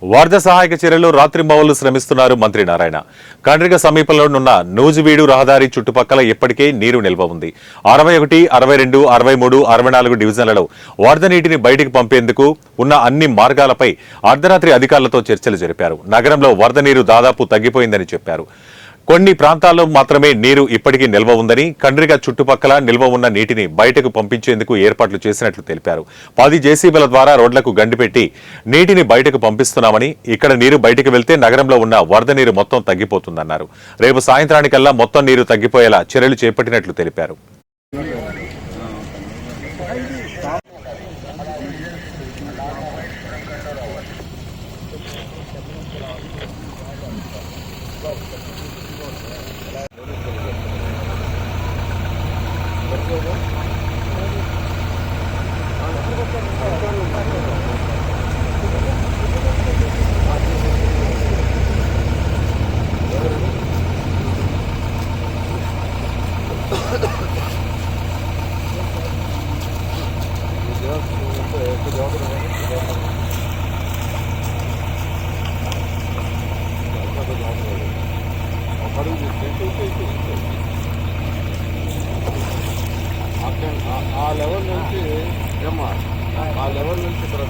వరద సహాయక చర్యలు రాత్రింబవళ్లు శ్రమిస్తున్నారు మంత్రి నారాయణ. కండ్రిగ సమీపంలో ఉన్న నూజివీడు రహదారి చుట్టుపక్కల ఇప్పటికే నీరు నిల్వ ఉంది. 61, 62, 63, 64 డివిజన్లలో వరద నీటిని బయటికి పంపేందుకు ఉన్న అన్ని మార్గాలపై అర్ధరాత్రి అధికారులతో చర్చలు జరిపారు. నగరంలో వరద నీరు దాదాపు తగ్గిపోయిందని చెప్పారు. కొన్ని ప్రాంతాల్లో మాత్రమే నీరు ఇప్పటికీ నిల్వ ఉందని, కండ్రిగ చుట్టుపక్కల నిల్వ ఉన్న నీటిని బయటకు పంపించేందుకు ఏర్పాట్లు చేసినట్లు తెలిపారు. 10 జేసీబీల ద్వారా రోడ్లకు గండిపెట్టి నీటిని బయటకు పంపిస్తున్నామని, ఇక్కడ నీరు బయటకు వెళ్తే నగరంలో ఉన్న వరద నీరు మొత్తం తగ్గిపోతుందన్నారు. రేపు సాయంత్రానికల్లా మొత్తం నీరు తగ్గిపోయేలా చర్యలు చేపట్టినట్లు తెలిపారు. ఆ లెవెల్ నుంచి